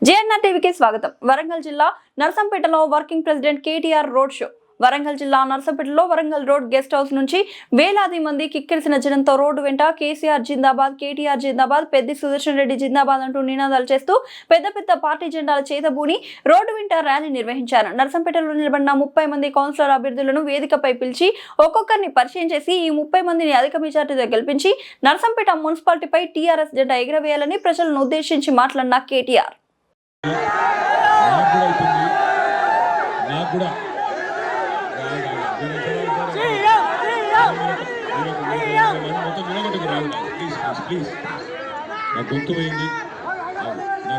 JNR టీవీకి స్వాగతం. వరంగల్ జిల్లా నర్సంపేటలో working president KTR road show. Warangal జిల్లా నర్సంపేటలో వరంగల్ రోడ్ గెస్ట్ హౌస్ నుంచి వేలాది మంది కిక్కిరిసిన జనంతో రోడ్డు వెంట కేసీఆర్ జిందాబాద్, కేటీఆర్ జిందాబాద్, పెద్ది సుదర్శన్ రెడ్డి జిందాబాద్ అంటూ నినాదాలు చేస్తూ పెద్ద పెద్ద పార్టీ జెండాల చేతబూని రోడ్డు వెంట ర్యాలీ నిర్వహించారు. నర్సంపేటలో నిలబడిన 30 మంది కౌన్సిలర్ అభ్యర్థులను వేదికపై పిలిచి ఒక్కొక్కరిని పరిచయం చేసి ఈ 30 మందిని అధిక మెజార్టీతో గెలిపించి నర్సంపేట మున్సిపాలిటీపై టీఆర్ఎస్ జెండా ఎగురవేయాలని ప్రజలను ఉద్దేశించి మాట్లాడిన కేటీఆర్. నా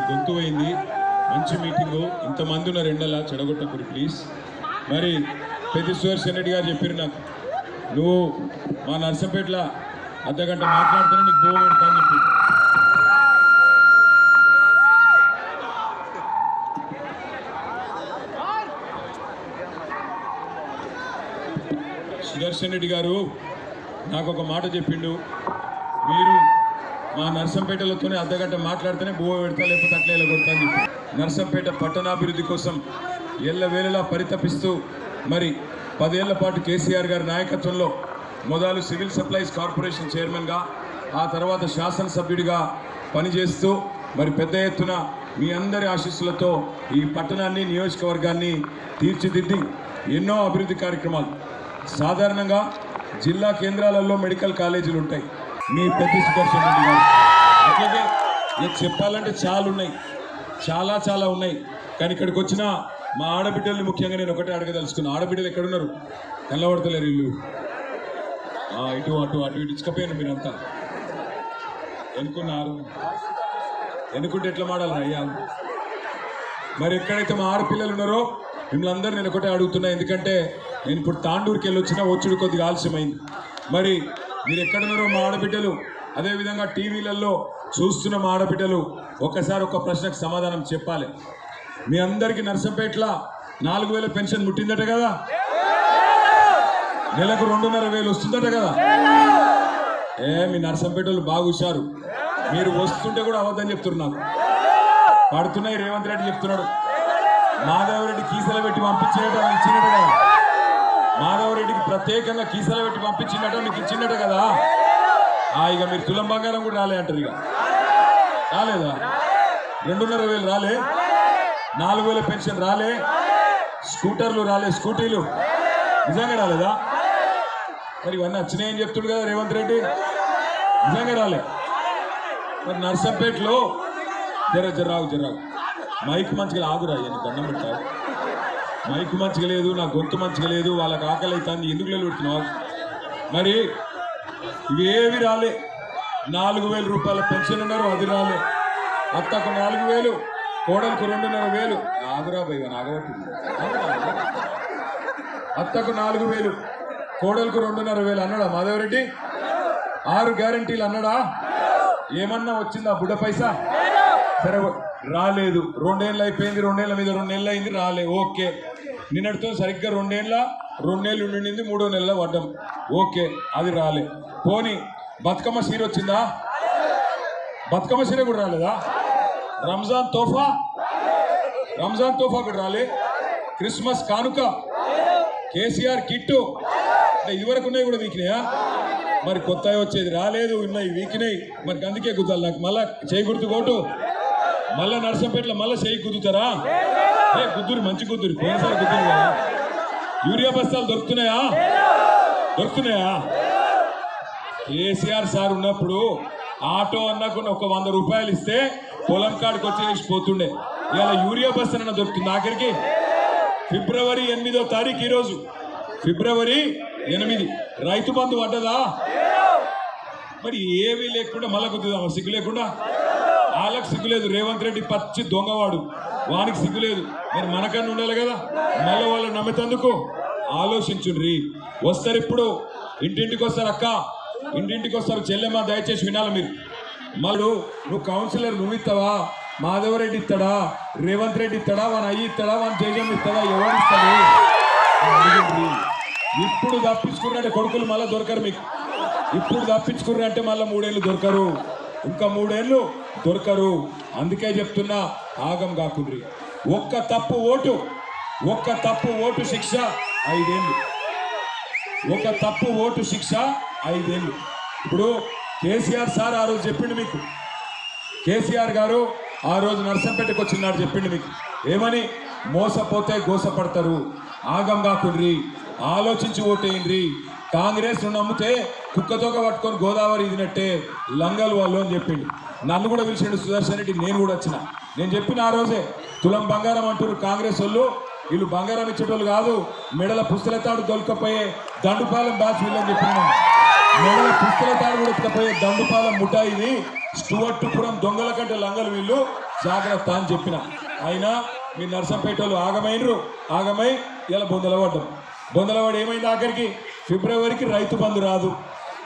గొంతు పోయింది. మంచి మీటింగు, ఇంతమంది ఉన్న రెండలా చెడగొట్టకూడదు ప్లీజ్. మరి పెద్ది సుదర్శన్ రెడ్డి గారు చెప్పారు నాకు, నువ్వు మా నర్సంపేటలో అర్ధగంట మాట్లాడితేనే నీకు బోవ పెడతా అని చెప్పి. సుదర్శన్ రెడ్డి గారు నాకు ఒక మాట చెప్పిండు, మీరు మా నర్సంపేటలతోనే అర్ధగంట మాట్లాడితేనే బోవ పెడతా, లేకపోతే అట్లా ఇలా కొడతా అని చెప్పి. నర్సంపేట పట్టణాభివృద్ధి కోసం ఎల్లవేళలా పరితపిస్తూ మరి 10 ఏళ్ల పాటు కేసీఆర్ గారి నాయకత్వంలో మొదలు సివిల్ సప్లైస్ కార్పొరేషన్ చైర్మన్గా, ఆ తర్వాత శాసనసభ్యుడిగా పనిచేస్తూ మరి పెద్ద ఎత్తున మీ అందరి ఆశీస్సులతో ఈ పట్టణాన్ని, నియోజకవర్గాన్ని తీర్చిదిద్ది ఎన్నో అభివృద్ధి కార్యక్రమాలు. సాధారణంగా జిల్లా కేంద్రాలలో మెడికల్ కాలేజీలు ఉంటాయి, మీ పెద్ది సుదర్శన్ రెడ్డి గారు. అట్లాగే చెప్పాలంటే చాలా ఉన్నాయి. కానీ ఇక్కడికి వచ్చిన మా ఆడబిడ్డల్ని ముఖ్యంగా నేను ఒకటే అడగదలుచుకున్నా. ఆడబిడ్డలు ఎక్కడున్నారు? కనబడతలేరు ఇల్లు. ఇటు అటు ఇచ్చుకపోయాను. మీరంతా ఎన్నుకుంటే ఎట్లా మాడాలి అయ్యా? మరి ఎక్కడైతే మా ఆడపిల్లలు ఉన్నారో మిమ్మల్ని అందరూ నేను ఒకటే అడుగుతున్నా. ఎందుకంటే నేను ఇప్పుడు తాండూరుకి వెళ్ళి వచ్చినా, వచ్చుడు కొద్దిగా ఆలస్యమైంది. మరి మీరు ఎక్కడున్నారో మా ఆడబిడ్డలు, అదేవిధంగా టీవీలలో చూస్తున్న మా ఆడబిడ్డలు ఒక్కసారి ఒక ప్రశ్నకు సమాధానం చెప్పాలి. మీ అందరికీ నర్సంపేటలో 4000 పెన్షన్ ముట్టిందట కదా? నెలకు 2,500 వస్తుందట కదా? మీ నర్సంపేటలు బాగా హుషారు. మీరు వస్తుంటే కూడా అవద్దని చెప్తున్నారు. నాకు పడుతున్నాయి. రేవంత్ రెడ్డి చెప్తున్నాడు, మాధవరెడ్డి కీసలు పెట్టి పంపించినట్టు ఇచ్చినట్టు కదా? మాధవరెడ్డికి ప్రత్యేకంగా కీసలు పెట్టి పంపించినట్టు మీకు ఇచ్చినట్టు కదా? ఇక మీరు తులం బంగారం కూడా రాలే అంటారు. ఇక రాలేదా? 2,500 రాలే, 4,000 పెన్షన్ రాలే, స్కూటర్లు రాలే, స్కూటీలు నిజంగా రాలేదా? మరి ఇవన్నీ వచ్చినాయని చెప్తుడు కదా రేవంత్ రెడ్డి. నిజంగా రాలే. మరి నర్సంపేటలో జర్రావు మైక్ మంచిగా ఆగురా, దండం పెట్టావు. మైక్ మంచిగా లేదు, నా గొంతు మంచిగా లేదు, వాళ్ళకి ఆకలి అవుతుంది, ఎందుకు పెడుతున్నావు? మరి ఇవేవి రాలే. 4,000 రూపాయల పెన్షన్ ఉన్నారు, అది రాలే. అత్తకు 4,000, కోడలకు 2,500. ఆగురా భయ్య, నాగబట్టింది. అత్తకు 4,000, కోడలకు 2,500 అన్నాడా మాధవరెడ్డి? 6 గ్యారంటీలు అన్నాడా? ఏమన్నా వచ్చిందా బుడ్డ పైసా? సరే రాలేదు. 2 ఏళ్ళు అయిపోయింది, 2 ఏళ్ళ మీద 2 నెలలు అయింది, రాలే. ఓకే, నిన్నటితో సరిగ్గా 2 నెలలు ఉండింది, 3వ నెలలో పడ్డం. ఓకే, అది రాలే. పోనీ బతుకమ్మ సీర వచ్చిందా? బతుకమ్మ సీర కూడా రాలేదా? రంజాన్ తోఫా కూడా రాలే. క్రిస్మస్ కానుక, కేసీఆర్ కిట్టు, అంటే ఇదివరకు ఉన్నాయి కూడా వీకినాయా? మరి కొత్త వచ్చేది రాలేదు, ఉన్నాయి వీకినాయి. మరి అందుకే గుద్దాలి నాకు. మళ్ళా చేయి గుర్తు కోటు, మళ్ళా నర్సంపేటలో మళ్ళీ చేయి గుద్దుతారా? గుద్దురు, మంచి గుద్దురు. పోయినసారి గుద్దురు కదా. యూరియా బస్తాలు దొరుకుతున్నాయా? కేసీఆర్ సార్ ఉన్నప్పుడు ఆటో అన్నకుండా ఒక 100 రూపాయలు ఇస్తే పొలం కాడికి వచ్చి పోతుండే. ఇవాళ యూరియా బస్తానన్నా దొరుకుతుంది ఆఖరికి. ఫిబ్రవరి 8వ తారీఖు ఈరోజు. ఫిబ్రవరి 8 రైతు బంధు పడ్డదా? మరి ఏమీ లేకుండా మళ్ళా గుద్దుదామా? సిగ్గు లేకుండా. వాళ్ళకి సిగ్గు లేదు. రేవంత్ రెడ్డి పచ్చి దొంగవాడు, వానికి సిగ్గు లేదు. మరి మనకన్నా ఉండాలి కదా. మళ్ళీ వాళ్ళు నమ్మేందుకు ఆలోచించుండ్రి. వస్తారు, ఇప్పుడు ఇంటింటికి వస్తారు. అక్క ఇంటింటికి వస్తారు. చెల్లెమ్మ దయచేసి వినాలి మీరు. మళ్ళీ నువ్వు కౌన్సిలర్ నువ్వు ఇస్తావా? మాధవరెడ్డి ఇస్తాడా? రేవంత్ రెడ్డి ఇస్తాడా? వాని అయ్యి ఇస్తాడా? వాని జయజం ఇస్తాడా? ఎవరు ఇస్తాడు? ఇప్పుడు తప్పించుకున్నారంటే కొడుకులు మళ్ళీ దొరకరు మీకు. ఇప్పుడు తప్పించుకున్నారంటే మళ్ళీ 3 ఏళ్ళు దొరకరు, ఇంకా 3 ఏళ్ళు దొరకరు. అందుకే చెప్తున్నా, ఆగం కాకుండ్రి. ఒక్క తప్పు ఓటు శిక్ష 5 ఏళ్ళు. ఒక తప్పు ఓటు శిక్ష 5 ఏళ్ళు. ఇప్పుడు కేసీఆర్ సార్ ఆ రోజు చెప్పిండు మీకు, కేసీఆర్ గారు ఆ రోజు నర్సంపేటకు వచ్చినాడు చెప్పిండు మీకు ఏమని, మోసపోతే గోసపడతారు, ఆగం కాకుండ్రి, ఆలోచించి ఓటేయండి, కాంగ్రెస్ నమ్మితే కుక్కతోక పట్టుకొని గోదావరి ఇదినట్టే లంగలు వాళ్ళు అని చెప్పిండు. నన్ను కూడా పిలిచిండు సుదర్శన్ రెడ్డి, నేను కూడా వచ్చిన. నేను చెప్పిన ఆ రోజే, తులం బంగారం అంటారు కాంగ్రెస్ వాళ్ళు, వీళ్ళు బంగారం ఇచ్చేటోళ్ళు కాదు, మెడల పుస్తలతాడు దొలకపోయే దండుపాలెం బ్యాచ్ వీళ్ళని చెప్పిన. మెడల పుస్తలతాడు కూడా ఎత్తుకపోయే దండుపాలెం ముఠాయిని, స్టువర్టుపురం దొంగల కంటే లంగలు వీళ్ళు, జాగ్రత్త అని చెప్పిన. అయినా మీ నర్సంపేట వాళ్ళు ఆగమై ఇలా బొందలవాడు ఏమైంది, ఆఖరికి ఫిబ్రవరికి రైతు బంధు రాదు,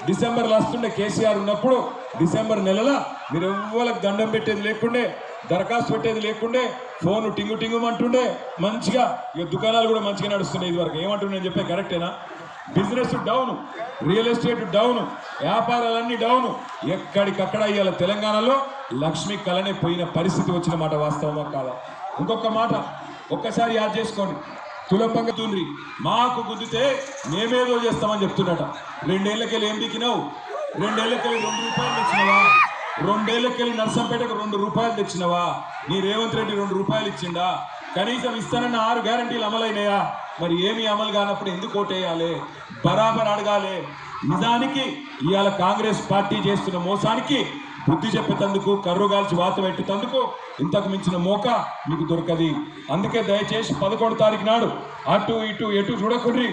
డిసెంబర్లో వస్తుండే కేసీఆర్ ఉన్నప్పుడు డిసెంబర్ నెలలో మీరు ఎవ్వరికి దండం పెట్టేది లేకుండే, దరఖాస్తు పెట్టేది లేకుండే, ఫోన్ టింగుమంటుండే, మంచిగా ఇక దుకాణాలు కూడా మంచిగా నడుస్తున్నాయి. ఇది వరకు ఏమంటుండే నేను చెప్పే కరెక్టేనా? Business down, real estate down, వ్యాపారాలన్నీ డౌను, ఎక్కడికక్కడ ఇవాళ తెలంగాణలో లక్ష్మీ కళనే పోయిన పరిస్థితి వచ్చిన మాట వాస్తవమా కాదా? ఇంకొక మాట ఒక్కసారి యాద్ చేసుకోండి, తులంబంగ తుండ్రి మాకు గుద్దితే మేమేదో చేస్తామని చెప్తున్నట. 2 ఏళ్ళకెళ్ళి ఏం దికినావు? 2 ఏళ్ళకెళ్ళి 2 రూపాయలు తెచ్చినవా? 2 ఏళ్ళకెళ్ళి నర్సంపేటకు 2 రూపాయలు తెచ్చినవా? నీ రేవంత్ రెడ్డి 2 రూపాయలు ఇచ్చిండా? కనీసం ఇస్తానన్న 6 గ్యారంటీలు అమలైనాయా? మరి ఏమి అమలు కానప్పుడు ఎందుకు ఓటేయాలి? బరాబర్ అడగాలి. నిజానికి ఇవాళ కాంగ్రెస్ పార్టీ చేస్తున్న మోసానికి బుద్ధి చెప్పేందుకు, కర్రుగాల్చి వాత పెట్టేందుకు ఇంతకు మించిన మోక మీకు దొరకది. అందుకే దయచేసి 11వ తారీఖు నాడు అటు ఇటు ఎటు చూడకుండ్రి,